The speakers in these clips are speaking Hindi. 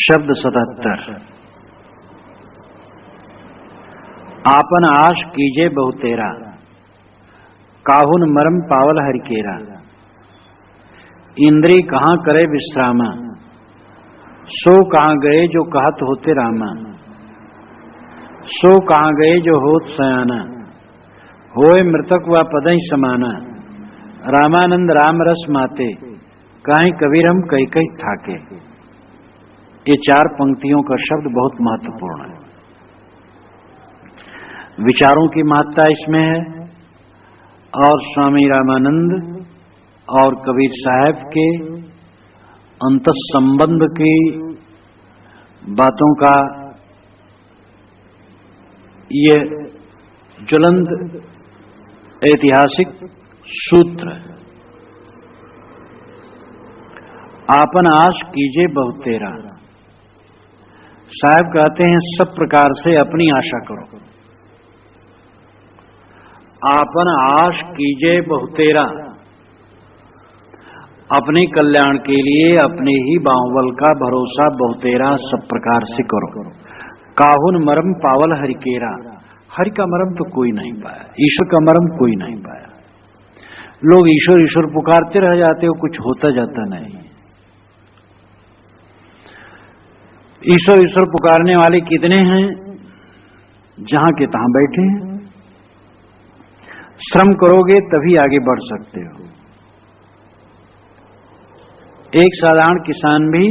शब्द 77। आपन आश कीजे बहुतेरा, काहुन मरम पावल हरिकेरा। इंद्री कहाँ करे विश्रामा, सो कहाँ गए जो कहत होते रामा। सो कहाँ गए जो होत सयाना, होए मृतक व पदई समाना। रामानंद राम रस माते, काहे कबीर हम कई कई थाके। ये 4 पंक्तियों का शब्द बहुत महत्वपूर्ण है। विचारों की महत्ता इसमें है और स्वामी रामानंद और कबीर साहब के अंतस संबंध की बातों का ये ज्वलंत ऐतिहासिक सूत्र है। आपन आश कीजे बहुतेरा। साहब कहते हैं सब प्रकार से अपनी आशा करो। आपन आश कीजे बहुतेरा, अपने कल्याण के लिए अपने ही बाहुबल का भरोसा बहुतेरा सब प्रकार से करो। काहुन मरम पावल हरिकेरा, हरि का मरम तो कोई नहीं पाया, ईश्वर का मरम कोई नहीं पाया। लोग ईश्वर ईश्वर पुकारते रह जाते हो, कुछ होता जाता नहीं। ईश्वर ईश्वर पुकारने वाले कितने हैं, जहां के तहां बैठे हैं। श्रम करोगे तभी आगे बढ़ सकते हो। एक साधारण किसान भी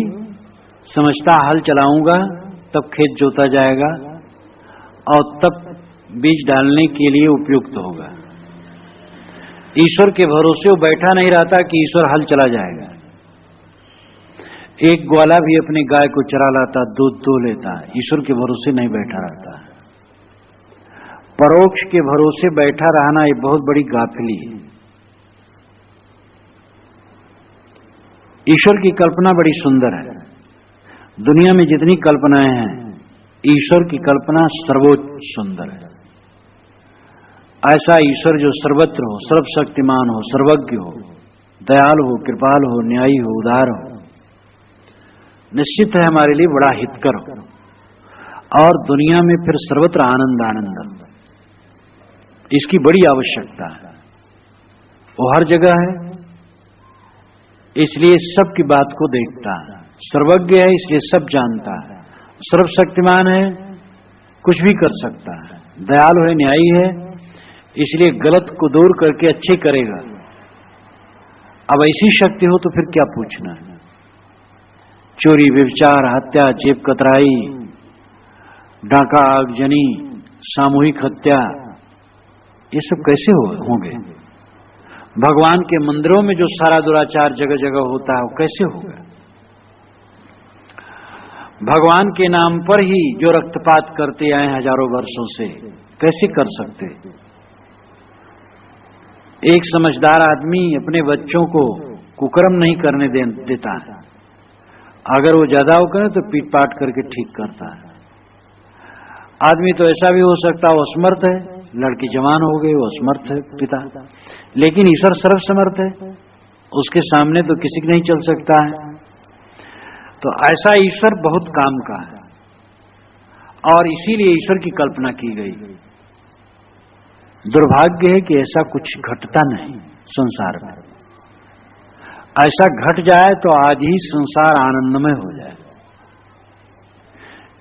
समझता हल चलाऊंगा तब खेत जोता जाएगा और तब बीज डालने के लिए उपयुक्त होगा। ईश्वर के भरोसे वो बैठा नहीं रहता कि ईश्वर हल चला जाएगा। एक ग्वाला भी अपनी गाय को चरा लाता, दूध दो लेता, ईश्वर के भरोसे नहीं बैठा रहता। परोक्ष के भरोसे बैठा रहना ये बहुत बड़ी गाफिली है। ईश्वर की कल्पना बड़ी सुंदर है। दुनिया में जितनी कल्पनाएं हैं, ईश्वर की कल्पना सर्वोच्च सुंदर है। ऐसा ईश्वर जो सर्वत्र हो, सर्वशक्तिमान हो, सर्वज्ञ हो, दयालु हो, कृपालु हो, न्यायी हो, उदार हो, निश्चित है हमारे लिए बड़ा हितकर हो। और दुनिया में फिर सर्वत्र आनंद आनंद, इसकी बड़ी आवश्यकता है। वो हर जगह है, इसलिए सबकी बात को देखता है। सर्वज्ञ है इसलिए सब जानता है। सर्वशक्तिमान है, कुछ भी कर सकता है। दयालु है, न्यायी है, इसलिए गलत को दूर करके अच्छे करेगा। अब ऐसी शक्ति हो तो फिर क्या पूछना है। चोरी, व्यभिचार, हत्या, जेब कतराई, डाका, आगजनी, सामूहिक हत्या, ये सब कैसे होंगे। भगवान के मंदिरों में जो सारा दुराचार जगह जगह होता है वो कैसे होगा। भगवान के नाम पर ही जो रक्तपात करते आए हजारों वर्षों से, कैसे कर सकते। एक समझदार आदमी अपने बच्चों को कुकर्म नहीं करने देता है। अगर वो ज्यादा हो करे तो पीट पाट करके ठीक करता है। आदमी तो ऐसा भी हो सकता है वो असमर्थ है, लड़की जवान हो गई, वो असमर्थ है पिता, लेकिन ईश्वर सर्वसमर्थ है, उसके सामने तो किसी को नहीं चल सकता है। तो ऐसा ईश्वर बहुत काम का है और इसीलिए ईश्वर की कल्पना की गई। दुर्भाग्य है कि ऐसा कुछ घटता नहीं संसार में। ऐसा घट जाए तो आज ही संसार आनंदमय हो जाए।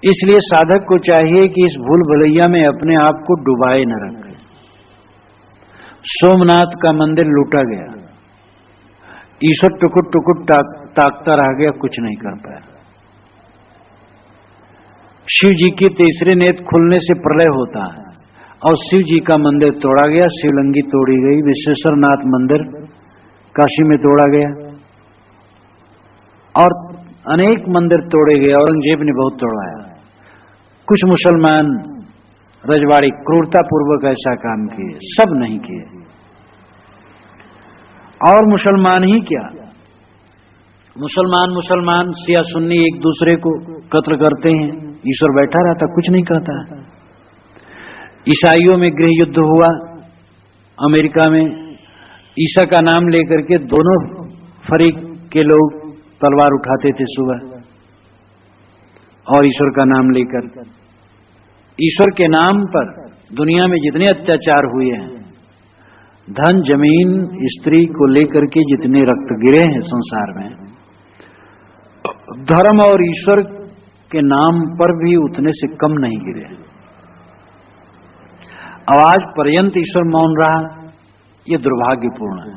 इसलिए साधक को चाहिए कि इस भूल भुलैया में अपने आप को डुबाए न रखे। सोमनाथ का मंदिर लूटा गया, ईश्वर टुकुट टुकुट ताकता रह गया, कुछ नहीं कर पाया। शिव जी की तीसरे नेत्र खुलने से प्रलय होता है और शिव जी का मंदिर तोड़ा गया, शिवलिंगी तोड़ी गई। विश्वेश्वरनाथ मंदिर काशी में तोड़ा गया और अनेक मंदिर तोड़े गए। औरंगजेब ने बहुत तोड़वाया। कुछ मुसलमान रजवाड़ी क्रूरता पूर्वक ऐसा काम किए, सब नहीं किए। और मुसलमान ही क्या, मुसलमान शिया सुन्नी एक दूसरे को कत्ल करते हैं, ईश्वर बैठा रहता, कुछ नहीं कहता। ईसाइयों में गृह युद्ध हुआ अमेरिका में, ईसा का नाम लेकर के दोनों फरीक के लोग तलवार उठाते थे सुबह। और ईश्वर का नाम लेकर। ईश्वर के नाम पर दुनिया में जितने अत्याचार हुए हैं, धन जमीन स्त्री को लेकर के जितने रक्त गिरे हैं संसार में, धर्म और ईश्वर के नाम पर भी उतने से कम नहीं गिरे। अब आज पर्यंत ईश्वर मौन रहा, ये दुर्भाग्यपूर्ण है।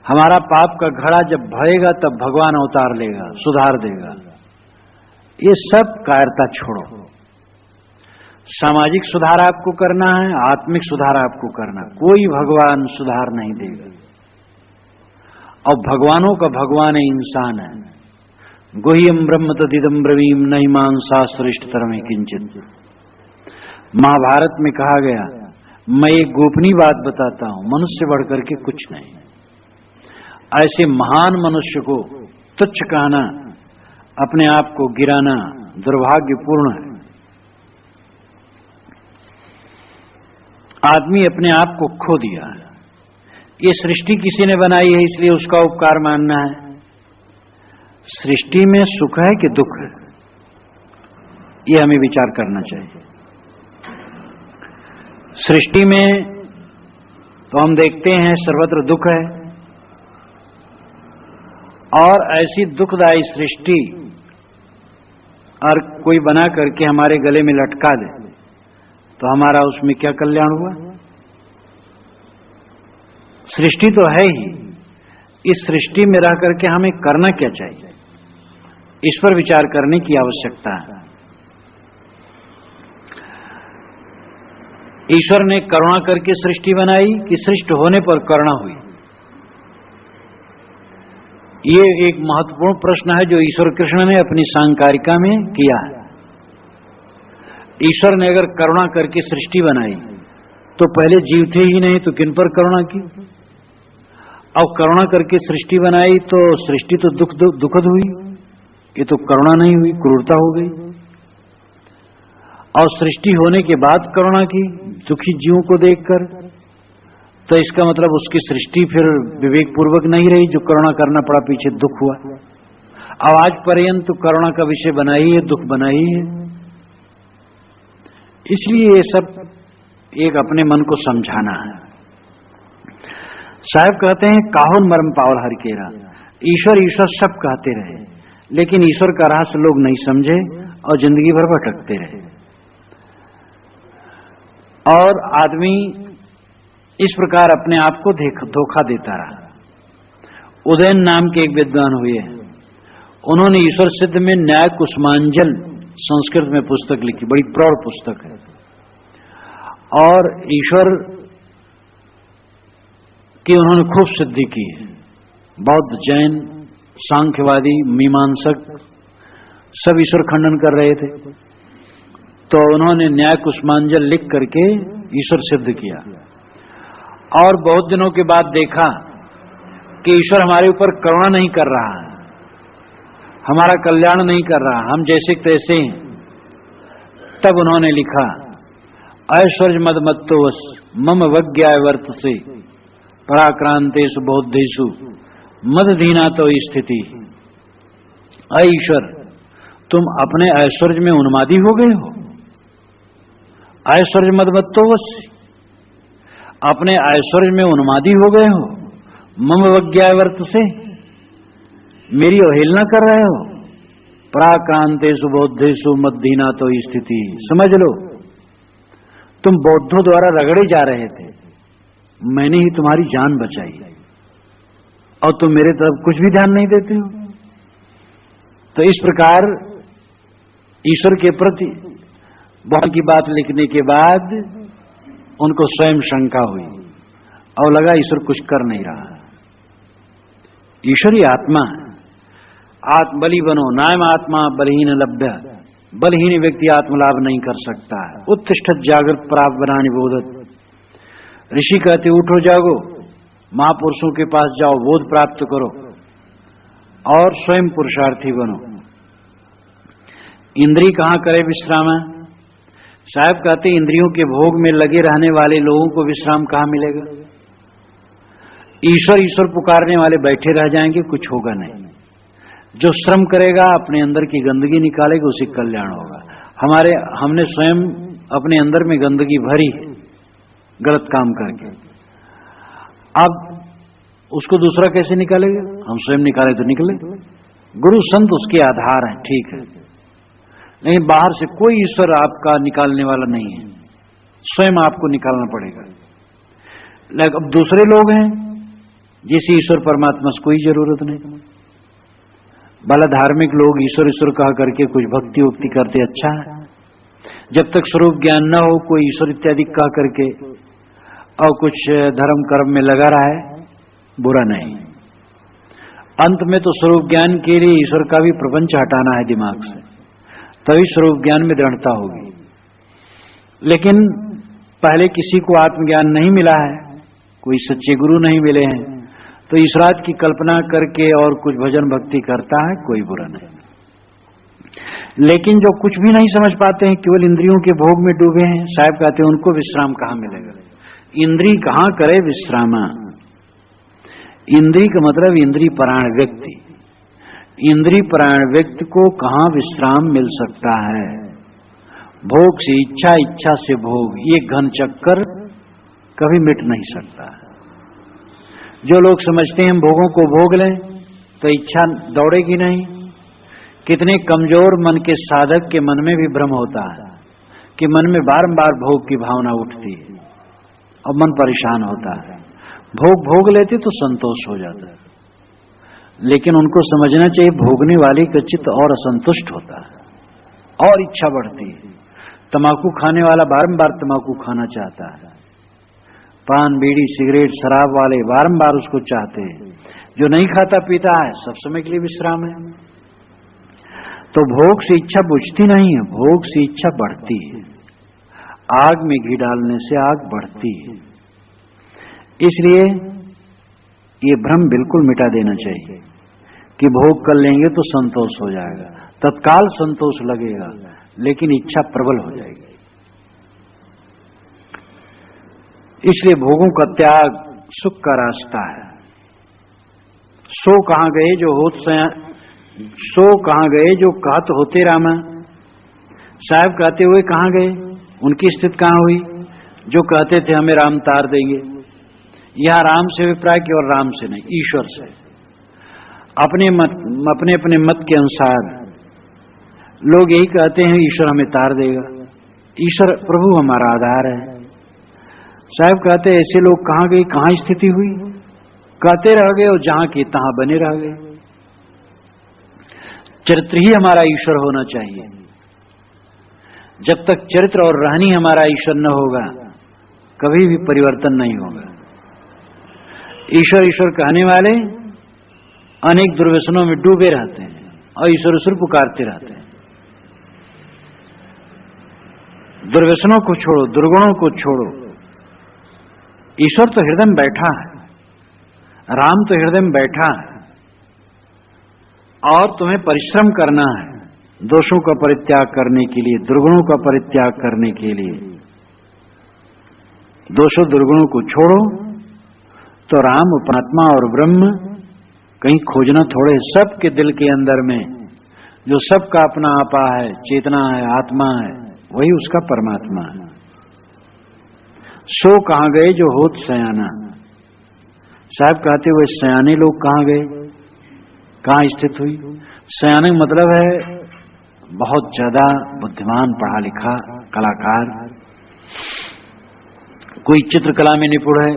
हमारा पाप का घड़ा जब भरेगा तब भगवान अवतार लेगा, सुधार देगा। ये सब कायरता छोड़ो। सामाजिक सुधार आपको करना है, आत्मिक सुधार आपको करना, कोई भगवान सुधार नहीं देगा। और भगवानों का भगवान इंसान है। गुह्यम ब्रह्म तदिदम ब्रवीम नहीं मान शास्त्रेष्ठतर में किंचित। महाभारत में कहा गया, मैं एक गोपनीय बात बताता हूं, मनुष्य से बढ़कर के कुछ नहीं। ऐसे महान मनुष्य को तुच्छ कहना, अपने आप को गिराना दुर्भाग्यपूर्ण है। आदमी अपने आप को खो दिया है। ये सृष्टि किसी ने बनाई है, इसलिए उसका उपकार मानना है। सृष्टि में सुख है कि दुख है, ये हमें विचार करना चाहिए। सृष्टि में तो हम देखते हैं सर्वत्र दुख है, और ऐसी दुखदायी सृष्टि और कोई बना करके हमारे गले में लटका दे तो हमारा उसमें क्या कल्याण हुआ? सृष्टि तो है ही, इस सृष्टि में रह करके हमें करना क्या चाहिए, इस पर विचार करने की आवश्यकता है। ईश्वर ने करुणा करके सृष्टि बनाई कि सृष्ट होने पर करुणा हुई? ये एक महत्वपूर्ण प्रश्न है जो ईश्वर कृष्ण ने अपनी सांकारिका में किया है। ईश्वर ने अगर करुणा करके सृष्टि बनाई तो पहले जीव थे ही नहीं, तो किन पर करुणा की? और करुणा करके सृष्टि बनाई तो सृष्टि तो दुखद हुई, ये तो करुणा नहीं हुई, क्रूरता हो गई। और सृष्टि होने के बाद करुणा की दुखी जीवों को देखकर, तो इसका मतलब उसकी सृष्टि फिर विवेक पूर्वक नहीं रही, जो करुणा करना पड़ा, पीछे दुख हुआ। अब आज पर्यंत करुणा का विषय बना ही है, दुख बना ही है। इसलिए ये सब एक अपने मन को समझाना है। साहब कहते हैं, काहुन मर्म पावल हर केरा। ईश्वर ईश्वर सब कहते रहे, लेकिन ईश्वर का रहस्य लोग नहीं समझे और जिंदगी भर भटकते रहे। और आदमी इस प्रकार अपने आप को धोखा देता रहा। उदयन नाम के एक विद्वान हुए हैं, उन्होंने ईश्वर सिद्ध में न्याय कुसुमांजल संस्कृत में पुस्तक लिखी, बड़ी प्रौढ़ पुस्तक है। और ईश्वर की उन्होंने खूब सिद्धि की है। बौद्ध, जैन, सांख्यवादी, मीमांसक सब ईश्वर खंडन कर रहे थे, तो उन्होंने न्याय कुसुमांजल लिख करके ईश्वर सिद्ध किया। और बहुत दिनों के बाद देखा कि ईश्वर हमारे ऊपर करुणा नहीं कर रहा है, हमारा कल्याण नहीं कर रहा, हम जैसे तैसे हैं। तब उन्होंने लिखा, ऐश्वर्य मदमत्तो वश मम वज्ञाय वर्त से पराक्रांतेषु बौद्धेषु मदधीना तो स्थिति। अय ईश्वर, तुम अपने ऐश्वर्य में उन्मादी हो गए हो। ऐश्वर्य मदमत्तो वश, अपने ऐश्वर्य में उन्मादी हो गए हो। मम वज्ञाय वर्त से, मेरी अवहेलना कर रहे हो। पराक्रांतेषु बौद्धेषु मदधीना तो स्थिति। समझ लो, तुम बौद्धों द्वारा रगड़े जा रहे थे, मैंने ही तुम्हारी जान बचाई, और तुम मेरे तरफ कुछ भी ध्यान नहीं देते हो। तो इस प्रकार ईश्वर के प्रति बहुत की बात लिखने के बाद उनको स्वयं शंका हुई और लगा ईश्वर कुछ कर नहीं रहा। ईश्वरी आत्मा है, आत्मबली बनो, नायम आत्मा बलहीन लभ्य। बलहीन व्यक्ति आत्मलाभ नहीं कर सकता है। उत्तिष्ठत जागृत प्राप्त बनाने बोधत। ऋषि कहते उठो जागो, महापुरुषों के पास जाओ, बोध प्राप्त करो और स्वयं पुरुषार्थी बनो। इंद्रिय कहां करे विश्राम है? साहब कहते इंद्रियों के भोग में लगे रहने वाले लोगों को विश्राम कहां मिलेगा? ईश्वर ईश्वर पुकारने वाले बैठे रह जाएंगे, कुछ होगा नहीं। जो श्रम करेगा अपने अंदर की गंदगी निकालेगा, उसी कल्याण होगा। हमने स्वयं अपने अंदर में गंदगी भरी है गलत काम करके, अब उसको दूसरा कैसे निकालेगा? हम स्वयं निकाले तो निकले। गुरु संत उसके आधार हैं, ठीक है, लेकिन बाहर से कोई ईश्वर आपका निकालने वाला नहीं है, स्वयं आपको निकालना पड़ेगा। लेकिन अब दूसरे लोग हैं जिस ईश्वर परमात्मा से कोई जरूरत नहीं। भला धार्मिक लोग ईश्वर ईश्वर कह करके कुछ भक्ति उक्ति करते, अच्छा है, जब तक स्वरूप ज्ञान न हो कोई ईश्वर इत्यादि कह करके और कुछ धर्म कर्म में लगा रहा है, बुरा नहीं। अंत में तो स्वरूप ज्ञान के लिए ईश्वर का भी प्रपंच हटाना है दिमाग से, तभी स्वरूप ज्ञान में दृढ़ता होगी। लेकिन पहले किसी को आत्मज्ञान नहीं मिला है, कोई सच्चे गुरु नहीं मिले हैं, तो ईश्वराद की कल्पना करके और कुछ भजन भक्ति करता है, कोई बुरा नहीं। लेकिन जो कुछ भी नहीं समझ पाते हैं, केवल इंद्रियों के भोग में डूबे हैं, साहब कहते हैं उनको विश्राम कहां मिलेगा? इंद्री कहां करे विश्रामा? इंद्री का मतलब इंद्री परायण व्यक्ति। इंद्री परायण व्यक्ति को कहां विश्राम मिल सकता है? भोग से इच्छा, इच्छा से भोग, ये घन चक्कर कभी मिट नहीं सकता। जो लोग समझते हैं हम भोगों को भोग लें तो इच्छा दौड़ेगी नहीं, कितने कमजोर मन के साधक के मन में भी भ्रम होता है कि मन में बारंबार भोग की भावना उठती है और मन परेशान होता है। भोग लेते तो संतोष हो जाता है, लेकिन उनको समझना चाहिए भोगने वाले का चित्त और असंतुष्ट होता है और इच्छा बढ़ती है। तंबाकू खाने वाला बारंबार तंबाकू खाना चाहता है, पान बीड़ी सिगरेट शराब वाले बारंबार उसको चाहते हैं, जो नहीं खाता पीता है सब समय के लिए विश्राम है। तो भोग से इच्छा बुझती नहीं है, भोग से इच्छा बढ़ती है। आग में घी डालने से आग बढ़ती है। इसलिए ये भ्रम बिल्कुल मिटा देना चाहिए कि भोग कर लेंगे तो संतोष हो जाएगा, तत्काल संतोष लगेगा, लेकिन इच्छा प्रबल हो जाएगी। इसलिए भोगों का त्याग सुख का रास्ता है। सो कहां गए जो होत सो कहां गए जो कहत होते रामा? साहब कहते हुए कहां गए? उनकी स्थिति कहां हुई जो कहते थे हमें राम तार देंगे? यह राम से अभिप्राय की और राम से नहीं, ईश्वर से। अपने अपने मत के अनुसार लोग यही कहते हैं ईश्वर हमें तार देगा, ईश्वर प्रभु हमारा आधार है। साहब कहते ऐसे लोग कहां गए, कहां स्थिति हुई? कहते रह गए और जहां की तहां बने रह गए। चरित्र ही हमारा ईश्वर होना चाहिए। जब तक चरित्र और रहनी हमारा ईश्वर न होगा, कभी भी परिवर्तन नहीं होगा। ईश्वर ईश्वर कहने वाले अनेक दुर्व्यसनों में डूबे रहते हैं और ईश्वर ईश्वर पुकारते रहते हैं। दुर्व्यसनों को छोड़ो, दुर्गुणों को छोड़ो। ईश्वर तो हृदय में बैठा है, राम तो हृदय में बैठा है, और तुम्हें परिश्रम करना है दोषों का परित्याग करने के लिए, दुर्गुणों का परित्याग करने के लिए। दोषों दुर्गुणों को छोड़ो तो राम परमात्मा और ब्रह्म कहीं खोजना थोड़े, सबके दिल के अंदर में जो सबका अपना आपा है, चेतना है, आत्मा है, वही उसका परमात्मा है। सो कहां गए जो होत सयाना? साहब कहते हुए सयाने लोग कहां गए, कहां स्थित हुई? सयाने मतलब है बहुत ज्यादा बुद्धिमान, पढ़ा लिखा कलाकार, कोई चित्रकला में निपुण है,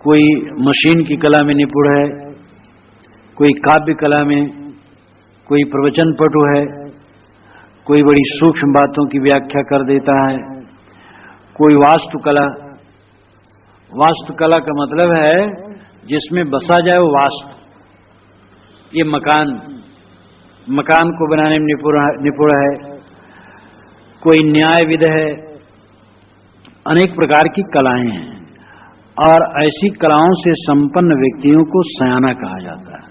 कोई मशीन की कला में निपुण है, कोई काव्य कला में, कोई प्रवचन पटु है, कोई बड़ी सूक्ष्म बातों की व्याख्या कर देता है, कोई वास्तुकला। वास्तुकला का मतलब है जिसमें बसा जाए वो वास्तु। ये मकान को बनाने में निपुण है, कोई न्यायविद है, अनेक प्रकार की कलाएं हैं। और ऐसी कलाओं से संपन्न व्यक्तियों को सयाना कहा जाता है।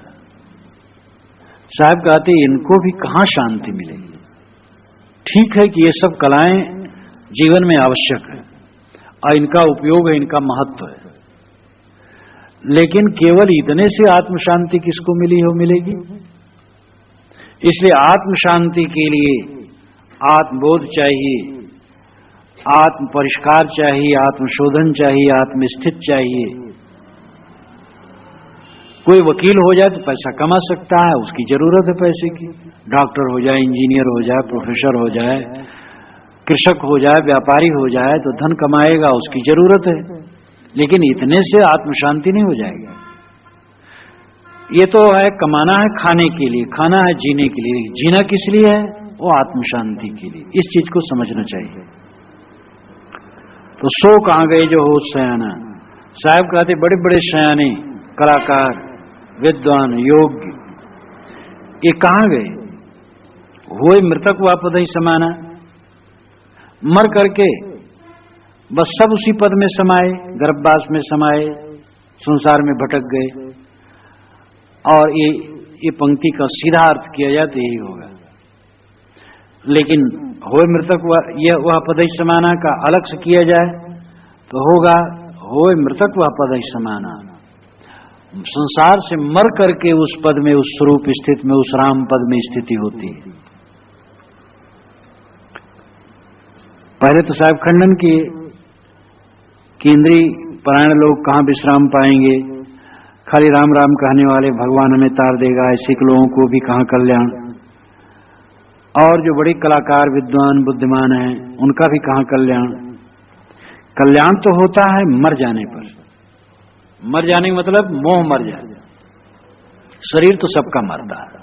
साहब कहते इनको भी कहां शांति मिलेगी? ठीक है कि ये सब कलाएं जीवन में आवश्यक है और इनका उपयोग है, इनका महत्व है, लेकिन केवल इतने से आत्म शांति किसको मिलेगी? इसलिए आत्म शांति के लिए आत्मबोध चाहिए, आत्म परिष्कार चाहिए, आत्मशोधन चाहिए, आत्मस्थित चाहिए। कोई वकील हो जाए तो पैसा कमा सकता है, उसकी जरूरत है पैसे की। डॉक्टर हो जाए, इंजीनियर हो जाए, प्रोफेसर हो जाए, कृषक हो जाए, व्यापारी हो जाए तो धन कमाएगा, उसकी जरूरत है। लेकिन इतने से आत्म शांति नहीं हो जाएगी। ये तो है कमाना है खाने के लिए, खाना है जीने के लिए। जीना किस लिए है? वो आत्म शांति के लिए। इस चीज को समझना चाहिए। तो सो कहां गए जो हो सयाना। साहब कहते बड़े बड़े सयाने, कलाकार, विद्वान, योग्य, ये कहां गए? हुए मृतक वापद ही समाना। मर करके बस सब उसी पद में समाये, गर्भवास में समाये, संसार में भटक गए। और ये पंक्ति का सीधा अर्थ किया जाए तो यही होगा। लेकिन होए मृतक वह पदई समाना का अलग से किया जाए तो होगा होए मृतक वह पदई समाना। संसार से मर करके उस पद में, उस स्वरूप स्थित में, उस राम पद में स्थिति होती है। पहले तो साहब खंडन किए कि इंद्रिय परायण लोग कहां विश्राम पाएंगे, खाली राम राम कहने वाले भगवान हमें तार देगा, ऐसे के लोगों को भी कहां कल्याण। और जो बड़े कलाकार, विद्वान, बुद्धिमान हैं, उनका भी कहां कल्याण। कल्याण तो होता है मर जाने पर। मर जाने का मतलब मोह मर जाए। शरीर तो सबका मरता है।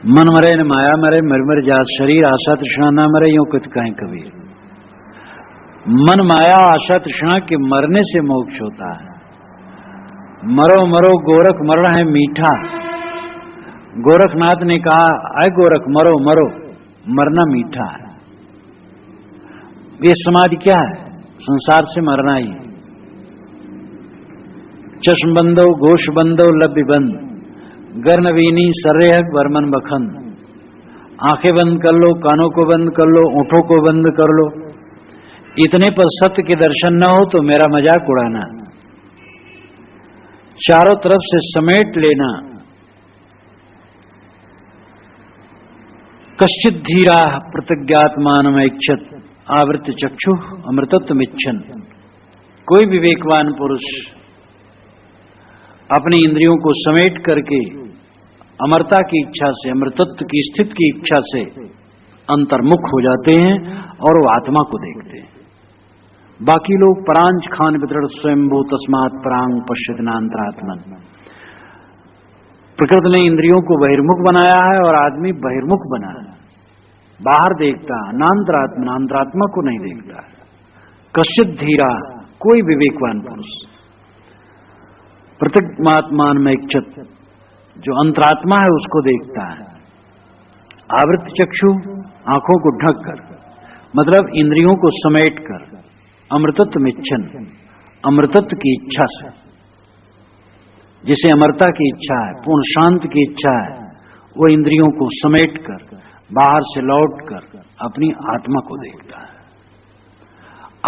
मन मरे न माया मरे, मर मर जात शरीर, आशा तृष्णा ना मरे, यूं कुछ कहें कबीर। मन माया आशा तृष्णा के मरने से मोक्ष होता है। मरो मरो गोरख मरण है मीठा। गोरखनाथ ने कहा, आए गोरख मरो मरो, मरना मीठा है। ये समाधि क्या है? संसार से मरना ही। चश्म बंदो घोष बंदो लब्य बंद, गर्नवीनी सर्रेहक वर्मन बखन। आंखें बंद कर लो, कानों को बंद कर लो, ओंठों को बंद कर लो, इतने पर सत्य के दर्शन न हो तो मेरा मजाक उड़ाना। चारों तरफ से समेट लेना। कश्चित धीरा प्रतिज्ञात्मान इच्छत, आवृत चक्षु अमृतत्व इच्छन। कोई विवेकवान पुरुष अपनी इंद्रियों को समेट करके अमरता की इच्छा से, अमृतत्व की स्थिति की इच्छा से अंतर्मुख हो जाते हैं और वो आत्मा को देखते हैं। बाकी लोग परांच खान वितरण स्वयंभू तस्मात् परांग पश्यत नांतरात्मन। प्रकृति ने इंद्रियों को बहिर्मुख बनाया है और आदमी बहिर्मुख बना है, बाहर देखता है, नांतरात्मन, अंतरात्मा को नहीं देखता है। कश्चित धीरा, कोई विवेकवान पुरुष, प्रतिज्ञात्मान में इच्छत, जो अंतरात्मा है उसको देखता है। आवृत चक्षु, आंखों को ढक कर, मतलब इंद्रियों को समेट कर, अमृतत्व इच्छन, अमृतत्व की इच्छा से। जिसे अमरता की इच्छा है, पूर्ण शांत की इच्छा है, वो इंद्रियों को समेट कर, बाहर से लौट कर अपनी आत्मा को देखता है।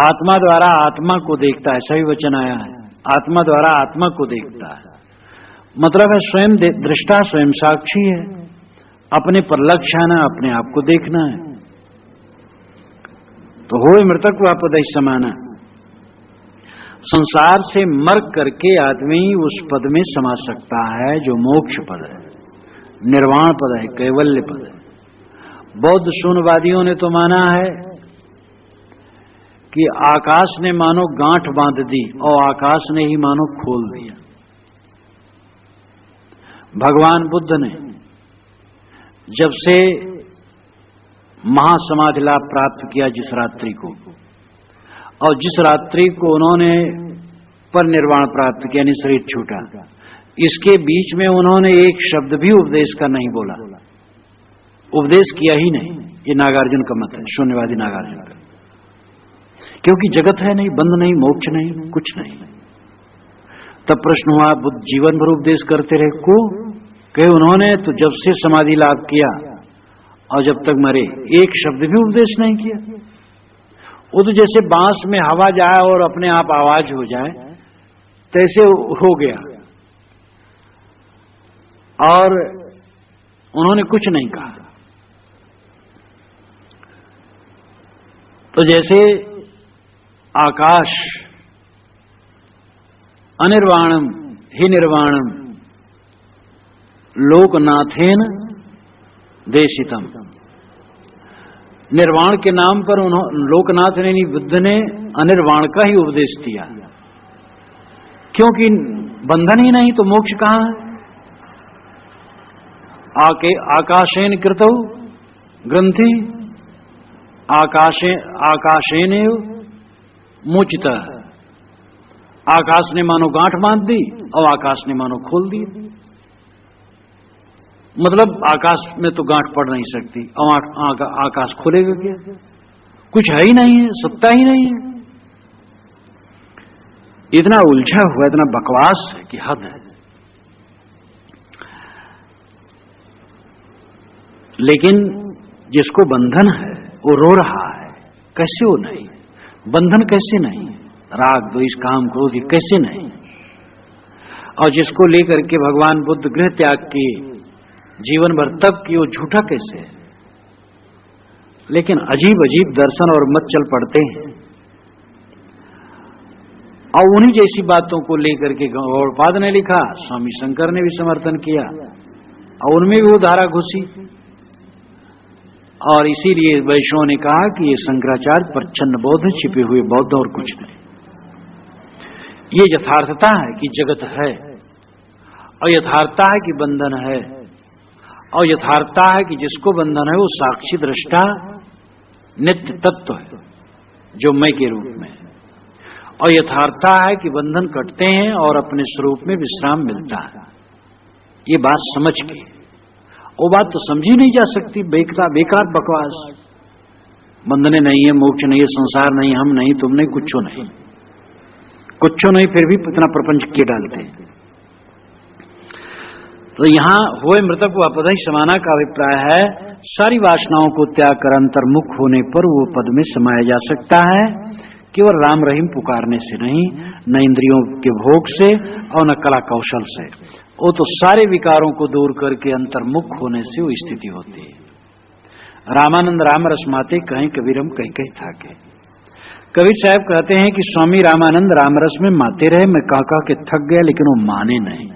आत्मा द्वारा आत्मा को देखता है, ऐसा ही वचन आया है। आत्मा द्वारा आत्मा को देखता है, मतलब है स्वयं दृष्टा, स्वयं साक्षी है। अपने पर लक्ष्य आना, अपने आप को देखना है। तो होए मृतक वापद समाना। संसार से मर करके आदमी उस पद में समा सकता है जो मोक्ष पद है, निर्वाण पद है, कैवल्य पद है। बौद्ध शून्यवादियों ने तो माना है कि आकाश ने मानो गांठ बांध दी और आकाश ने ही मानो खोल दिया। भगवान बुद्ध ने जब से महासमाधि लाभ प्राप्त किया जिस रात्रि को, और जिस रात्रि को उन्होंने पर निर्वाण प्राप्त किया, यानी शरीर छूटा, इसके बीच में उन्होंने एक शब्द भी उपदेश का नहीं बोला, उपदेश किया ही नहीं। ये नागार्जुन का मत है, शून्यवादी नागार्जुन का। क्योंकि जगत है नहीं, बंध नहीं, मोक्ष नहीं, कुछ नहीं। तब प्रश्न हुआ, बुद्ध जीवन भर उपदेश करते रहे को? कहे उन्होंने तो जब से समाधि लाभ किया और जब तक मरे एक शब्द भी उपदेश नहीं किया। वो तो जैसे बांस में हवा जाए और अपने आप आवाज हो जाए तैसे हो गया। और उन्होंने कुछ नहीं कहा। तो जैसे आकाश अनिर्वाणम ही निर्वाणम लोकनाथेन देशितम, निर्वाण के नाम पर लोकनाथ ने बुद्ध ने अनिर्वाण का ही उपदेश दिया, क्योंकि बंधन ही नहीं तो मोक्ष कहां है। आकाशेन कृतौ ग्रंथि आकाशेन मोचित, आकाश ने मानो गांठ बांध दी और आकाश ने मानो खोल दी। मतलब आकाश में तो गांठ पड़ नहीं सकती और आकाश खोलेगा क्या? कुछ है ही नहीं है, सत्ता ही नहीं है। इतना उलझा हुआ, इतना बकवास है कि हद है। लेकिन जिसको बंधन है वो रो रहा है, कैसे वो नहीं? बंधन कैसे नहीं? राग द्वेष काम क्रोध कैसे नहीं? और जिसको लेकर के भगवान बुद्ध गृह त्याग के जीवन भर तप की, वो झूठा कैसे है? लेकिन अजीब अजीब दर्शन और मत चल पड़ते हैं और उन्हीं जैसी बातों को लेकर के गौड़पाद ने लिखा, स्वामी शंकर ने भी समर्थन किया और उनमें भी वो धारा घुसी। और इसीलिए वैष्णव ने कहा कि ये शंकराचार्य प्रच्छन्न बौद्ध, छिपे हुए बौद्ध और कुछ नहीं। ये यथार्थता है कि जगत है और यथार्थता है कि बंधन है और यथार्थता है कि जिसको बंधन है वो साक्षी दृष्टा नित्य तत्व है जो मैं के रूप में है, और यथार्थता है कि बंधन कटते हैं और अपने स्वरूप में विश्राम मिलता है। ये बात समझ के, वो बात तो समझी नहीं जा सकती, बेकार बकवास। बंधने नहीं है, मोक्ष नहीं है, संसार नहीं, हम नहीं, तुम नहीं, कुछो नहीं, कुछो नहीं, फिर भी इतना प्रपंच किए डालते हैं। तो यहां हुए मृतक व पद ही समाना का अभिप्राय है, सारी वासनाओं को त्याग कर अंतर्मुख होने पर वो पद में समाया जा सकता है, केवल राम रहीम पुकारने से नहीं, न इंद्रियों के भोग से और न कला कौशल से। वो तो सारे विकारों को दूर करके अंतर्मुख होने से वो स्थिति होती है। रामानंद राम रसमाते कहीं कबीरम कहीं कहीं थाके। कबीर साहब कहते हैं कि स्वामी रामानंद रामरस में माते रहे, मैं कह के थक गया, लेकिन वो माने नहीं।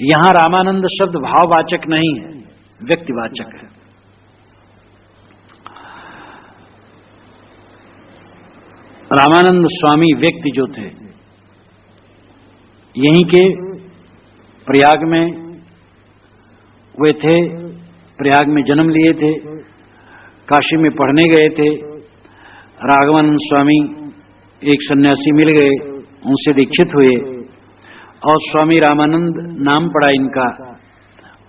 यहां रामानंद शब्द भाववाचक नहीं है, व्यक्तिवाचक है। रामानंद स्वामी व्यक्ति जो थे, यहीं के प्रयाग में वे थे, प्रयाग में जन्म लिए थे, काशी में पढ़ने गए थे। राघवानंद स्वामी एक सन्यासी मिल गए, उनसे दीक्षित हुए और स्वामी रामानंद नाम पड़ा इनका,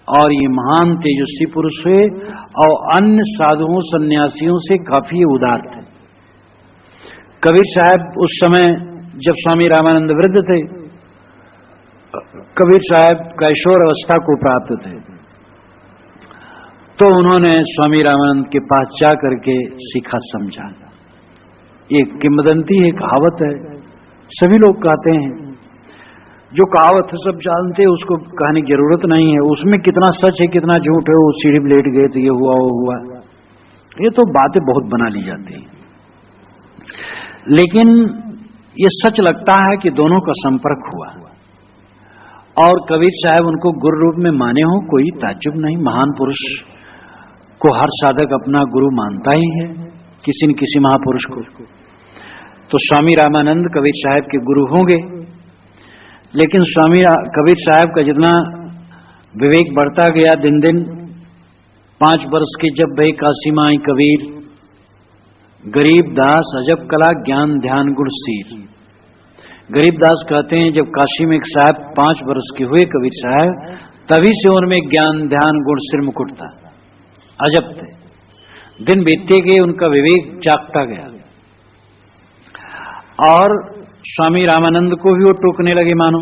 और ये महान तेजस्वी पुरुष हुए और अन्य साधुओं सन्यासियों से काफी उदार थे। कबीर साहब उस समय जब स्वामी रामानंद वृद्ध थे, कबीर साहब कैशोर अवस्था को प्राप्त थे, तो उन्होंने स्वामी रामानंद के पास जा करके सीखा समझा। एक किंवदंती है, कहावत है, सभी लोग कहते हैं। जो कहावत है सब जानते हैं, उसको कहने की जरूरत नहीं है। उसमें कितना सच है कितना झूठ है, वो सीढ़ी पे लेट गए तो ये हुआ वो हुआ, ये तो बातें बहुत बना ली जाती हैं। लेकिन ये सच लगता है कि दोनों का संपर्क हुआ और कबीर साहब उनको गुरु रूप में माने हो, कोई ताज्जुब नहीं। महान पुरुष को हर साधक अपना गुरु मानता ही है, किसी न किसी महापुरुष को। तो स्वामी रामानंद कबीर साहब के गुरु होंगे, लेकिन स्वामी कबीर साहब का जितना विवेक बढ़ता गया दिन दिन, 5 वर्ष के जब भई काशी में आई कबीर, गरीब दास अजब कला ज्ञान ध्यान गुण सीर। गरीब दास कहते हैं जब काशी में एक साहब 5 वर्ष के हुए कबीर साहब, तभी से उनमें ज्ञान ध्यान गुण सिर मुकुट था। अजब थे, दिन बीतते गए उनका विवेक जागता गया और स्वामी रामानंद को भी वो टोकने लगे मानो।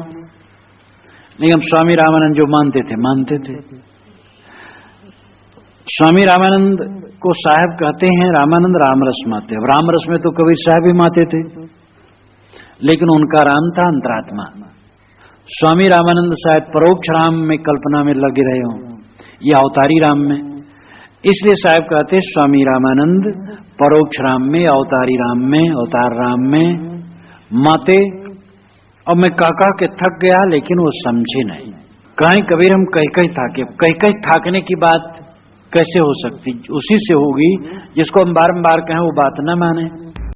लेकिन स्वामी रामानंद जो मानते थे मानते थे। स्वामी रामानंद को साहब कहते हैं रामानंद रामरस माते। अब रामरस में तो कबीर साहब भी माते थे, लेकिन उनका राम था अंतरात्मा। स्वामी रामानंद शायद परोक्ष राम में कल्पना में लगे रहे हों, ये अवतारी राम में। इसलिए साहब कहते स्वामी रामानंद परोक्ष राम में, अवतारी राम में, अवतार राम में माते। और मैं कह के थक गया, लेकिन वो समझे नहीं। कहीं कबीर हम कहीं थाके, कहीं थाकने की बात कैसे हो सकती? उसी से होगी जिसको हम बारंबार कहें वो बात न माने।